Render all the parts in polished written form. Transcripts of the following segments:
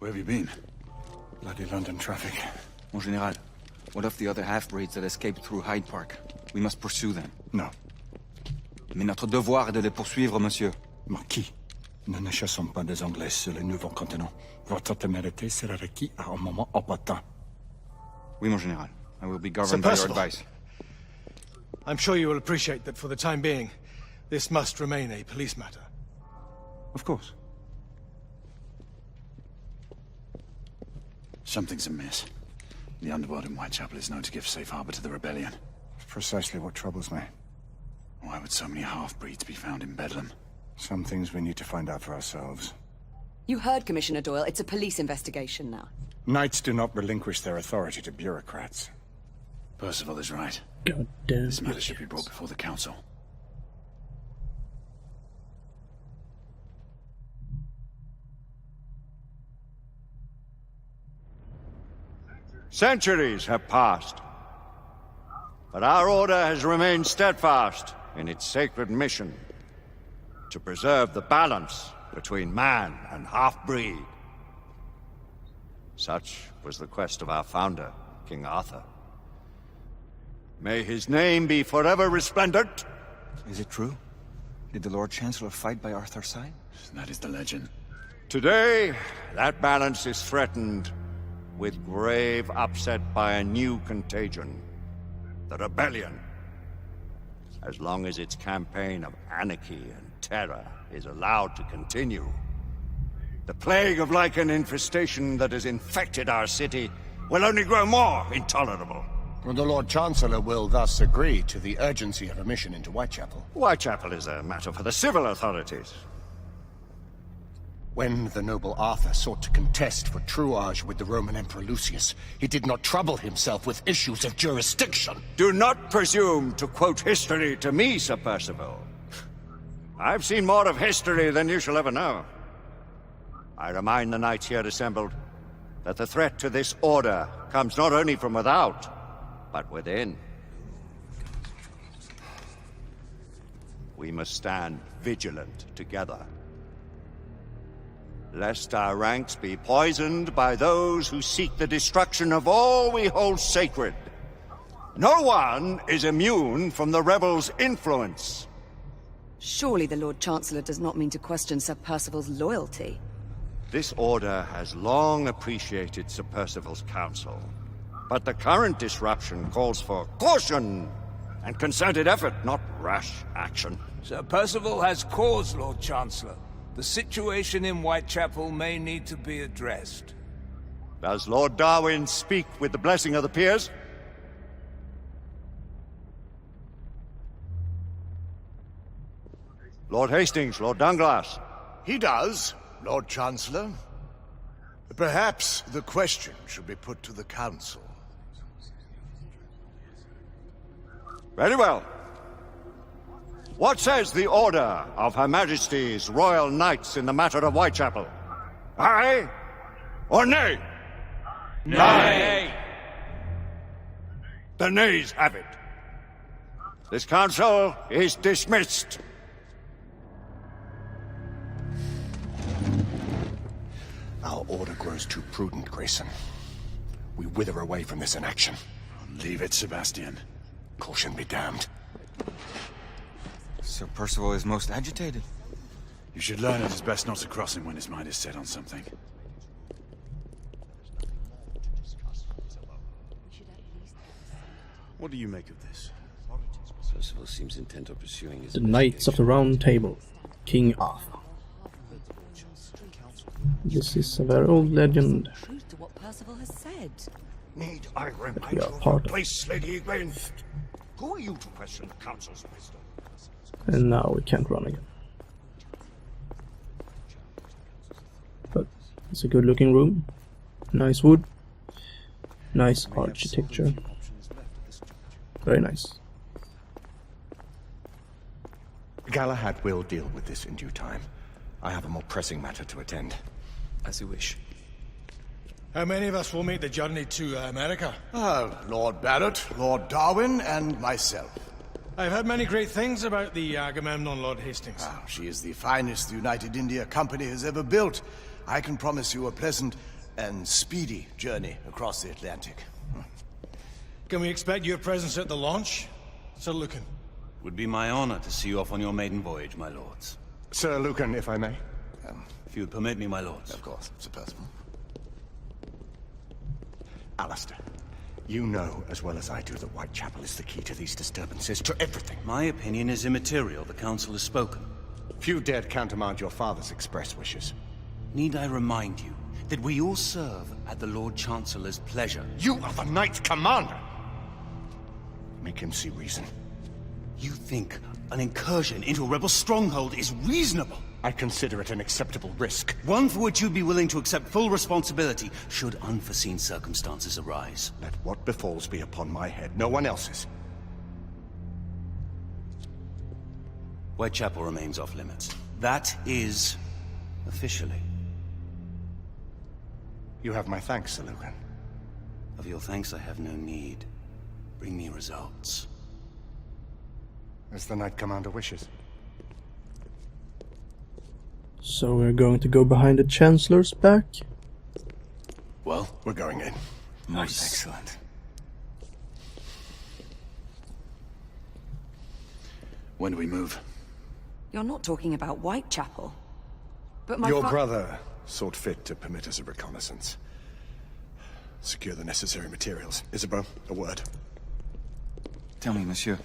Where have you been? Bloody London traffic. Mon Général, what of the other half-breeds that escaped through Hyde Park? We must pursue them. No. Mais notre devoir est de les poursuivre, monsieur. Marquis, nous ne chassons pas des Anglais sur le nouveau continent. Votre témérité sera requis à un moment opportun. Oui, mon Général. I will be governed by your advice. I'm sure you will appreciate that for the time being, this must remain a police matter. Of course. Something's amiss. The underworld in Whitechapel is known to give safe harbor to the rebellion. Precisely what troubles me. Why would so many half-breeds be found in Bedlam? Some things we need to find out for ourselves. You heard, Commissioner Doyle. It's a police investigation now. Knights do not relinquish their authority to bureaucrats. Percival is right. God damn. This matter should be brought before the council. Centuries have passed, but our order has remained steadfast in its sacred mission to preserve the balance between man and half-breed. Such was the quest of our founder, King Arthur. May his name be forever resplendent. Is it true? Did the Lord Chancellor fight by Arthur's side? That is the legend. Today, that balance is threatened with grave upset by a new contagion, the rebellion. As long as its campaign of anarchy and terror is allowed to continue, the plague of lichen infestation that has infected our city will only grow more intolerable. And the Lord Chancellor will thus agree to the urgency of a mission into Whitechapel. Whitechapel is a matter for the civil authorities. When the noble Arthur sought to contest for truage with the Roman Emperor Lucius, he did not trouble himself with issues of jurisdiction. Do not presume to quote history to me, Sir Percival. I've seen more of history than you shall ever know. I remind the knights here assembled that the threat to this order comes not only from without, but within. We must stand vigilant together, lest our ranks be poisoned by those who seek the destruction of all we hold sacred. No one is immune from the rebels' influence. Surely the Lord Chancellor does not mean to question Sir Percival's loyalty. This order has long appreciated Sir Percival's counsel, but the current disruption calls for caution and concerted effort, not rash action. Sir Percival has cause, Lord Chancellor. The situation in Whitechapel may need to be addressed. Does Lord Darwin speak with the blessing of the peers? Lord Hastings, Lord Dunglass. He does, Lord Chancellor. Perhaps the question should be put to the Council. Very well. What says the Order of Her Majesty's Royal Knights in the matter of Whitechapel? Aye or nay? Nay! The nays have it. This council is dismissed. Our order grows too prudent, Grayson. We wither away from this inaction. Leave it, Sebastian. Caution be damned. Sir Percival is most agitated. You should learn it is best not to cross him when his mind is set on something. What do you make of this? Percival seems intent on pursuing his... The Knights of the Round Table. King Arthur. This is a very old legend. Truth to what Percival has said. Need I remind we you are of part your of. place, Lady Egwene? Who are you to question the council's wisdom? And now we can't run again. But it's a good looking room. Nice wood. Nice architecture. Very nice. Galahad will deal with this in due time. I have a more pressing matter to attend. As you wish. How many of us will make the journey to America? Lord Barrett, Lord Darwin, and myself. I've heard many great things about the Agamemnon, Lord Hastings. She is the finest the United India Company has ever built. I can promise you a pleasant and speedy journey across the Atlantic. Can we expect your presence at the launch? Sir Lucan. Would be my honor to see you off on your maiden voyage, my lords. Sir Lucan, if I may. If you'd permit me, my lords. Of course, Sir Percival. Alistair, you know as well as I do that Whitechapel is the key to these disturbances, to everything. My opinion is immaterial. The Council has spoken. Few dared countermand your father's express wishes. Need I remind you that we all serve at the Lord Chancellor's pleasure? You are the Knight Commander! Make him see reason. You think an incursion into a rebel stronghold is reasonable? I consider it an acceptable risk. One for which you'd be willing to accept full responsibility should unforeseen circumstances arise. Let what befalls be upon my head, no one else's. Whitechapel remains off limits. That is officially. You have my thanks, Sir Lucan. Of your thanks I have no need. Bring me results. As the Knight Commander wishes. So we're going to go behind the Chancellor's back. Well, we're going in. Most excellent. When do we move? You're not talking about Whitechapel. But my Your brother sought fit to permit us a reconnaissance. Secure the necessary materials. Isabeau, a word. Tell me, monsieur,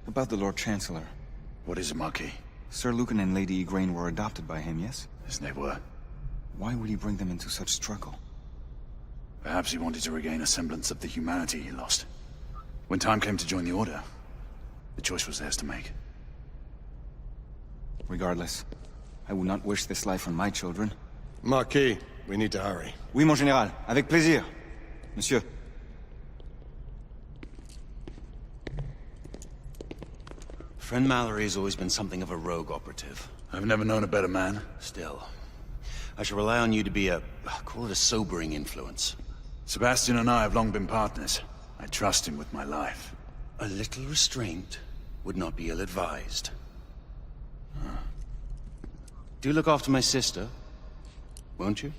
about the Lord Chancellor. What is it, Marquis? Sir Lucan and Lady Igraine were adopted by him, yes? Yes, they were. Why would he bring them into such struggle? Perhaps he wanted to regain a semblance of the humanity he lost. When time came to join the Order, the choice was theirs to make. Regardless, I would not wish this life on my children. Marquis, we need to hurry. Oui, mon général. Avec plaisir. Monsieur. Friend Mallory has always been something of a rogue operative. I've never known a better man. Still, I shall rely on you to be call it a sobering influence. Sebastian and I have long been partners. I trust him with my life. A little restraint would not be ill-advised. Do look after my sister, won't you?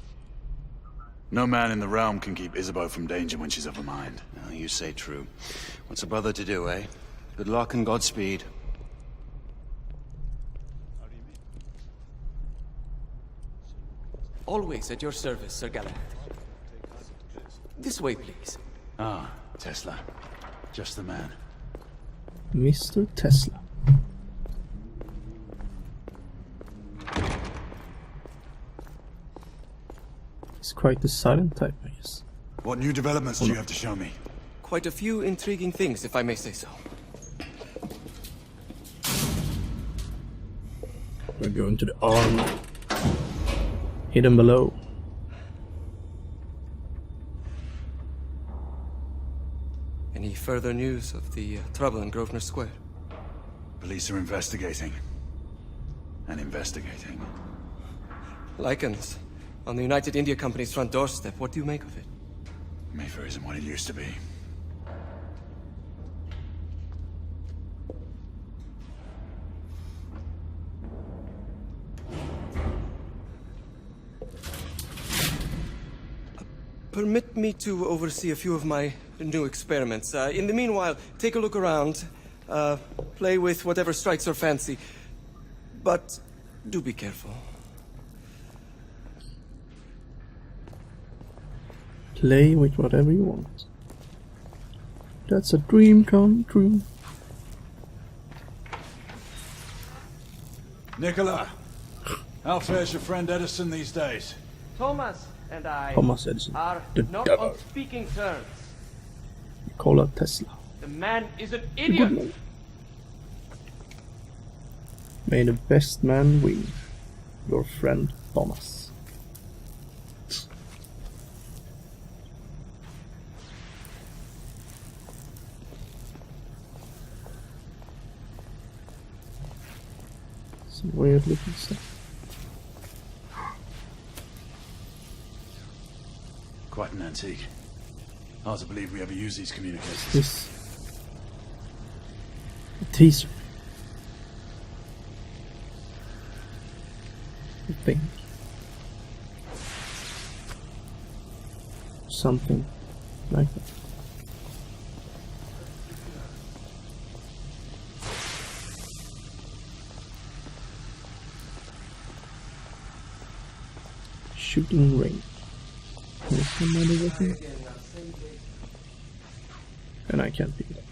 No man in the realm can keep Isabeau from danger when she's of a mind. Oh, you say true. What's a brother to do, eh? Good luck and Godspeed. Always at your service, Sir Galahad. This way, please. Ah, Tesla. Just the man. Mr. Tesla. He's quite the silent type, I guess. What new developments do you have to show me? Quite a few intriguing things, if I may say so. We're going to the arm. Hidden below. Any further news of the trouble in Grosvenor Square? Police are investigating. And investigating. Lycans, on the United India Company's front doorstep. What do you make of it? Mayfair isn't what it used to be. Permit me to oversee a few of my new experiments. In the meanwhile, take a look around. Play with whatever strikes your fancy. But do be careful. Play with whatever you want. That's a dream come true. Nicola, how fares your friend Edison these days? Thomas and I Thomas Edison, are the not devil. on speaking terms. Nikola Tesla. The man is an The good idiot. man. May the best man win. Your friend Thomas. Some weird looking stuff. Quite an antique. Hard to believe we ever use these communicators. This a teaser. I think. something like that. Shooting range. There's another weapon. And I can't pick it up.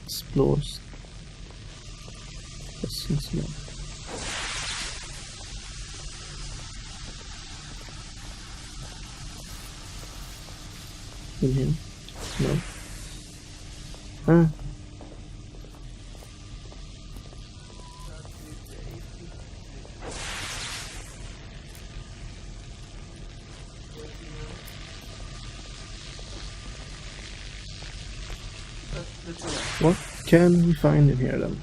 Explores. Lessons learned. In here? No. Ah. What can we find in here then?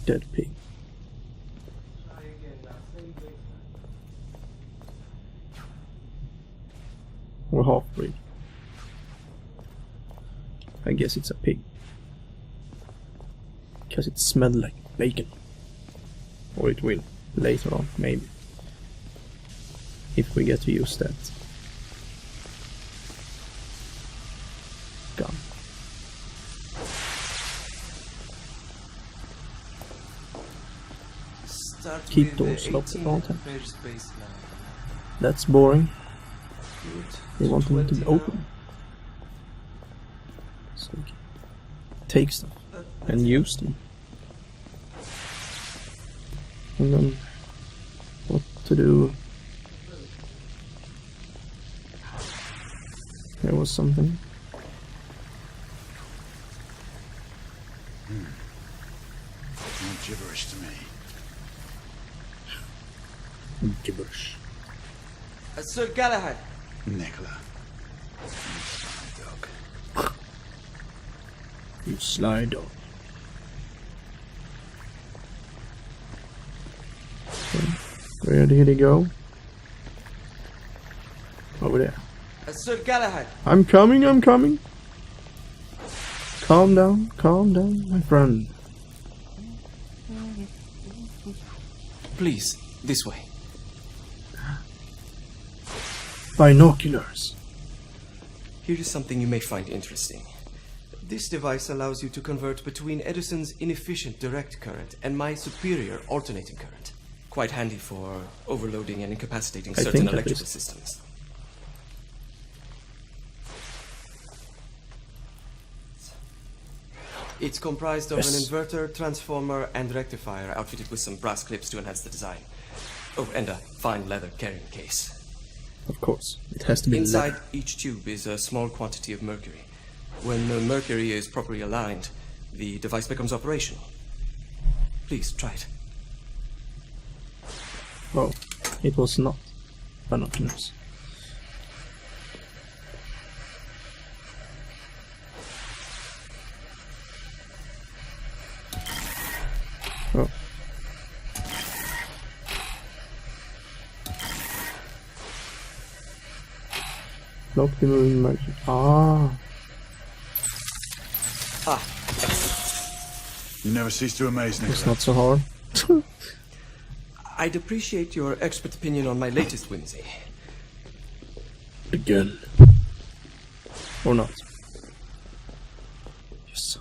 Dead pig. Or half-breed. I guess it's a pig. Because it smelled like bacon. Or it will later on, maybe. If we get to use that gun. Keep doors locked at all times. That's boring. They want them to be open. So we can take stuff and use them. And then what to do? There was something. More gibberish to me. Gibberish. Sir Galahad. Nicola. You sly dog. Okay. Where did he go? Over there. Sir Galahad. I'm coming, I'm coming. Calm down, my friend. Please, this way. Binoculars. Here is something you may find interesting. This device allows you to convert between Edison's inefficient direct current and my superior alternating current. Quite handy for overloading and incapacitating certain electrical systems. It's comprised of an inverter, transformer, and rectifier outfitted with some brass clips to enhance the design. Oh, and a fine leather carrying case. Of course, it has to be inside leather. each tube is a small quantity of mercury. When the mercury is properly aligned, the device becomes operational. Please, try it. Oh, it was not binoculars. Oh. Block the moving mercury. Ah. You never cease to amaze, Nicola. It's not so hard. I'd appreciate your expert opinion on my latest whimsy. Again. Or not. Yes.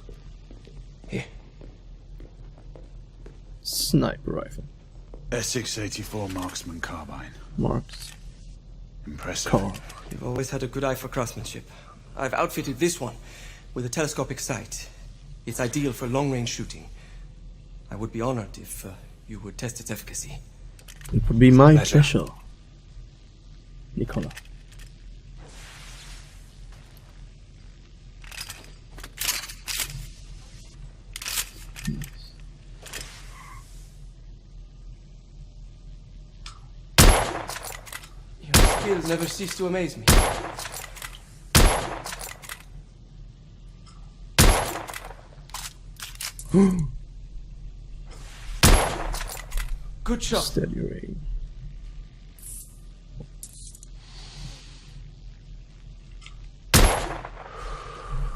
Here. Sniper rifle. S684 marksman carbine. Marked. Impressive. Car. You've always had a good eye for craftsmanship. I've outfitted this one with a telescopic sight. It's ideal for long-range shooting. I would be honored if you would test its efficacy. It would be my pleasure, Nicola. Your skills never cease to amaze me. Good shot. Steady aim.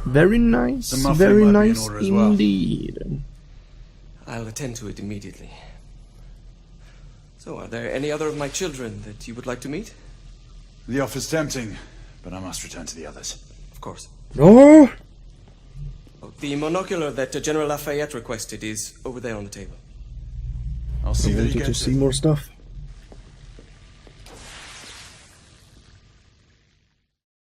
Very nice, The muffling very might be in nice order as well. indeed. I'll attend to it immediately. So, are there any other of my children that you would like to meet? The offer's tempting, but I must return to the others. Of course. No! Oh, the monocular that General Lafayette requested is over there on the table. I'll see I that want he you to gets see it. more stuff.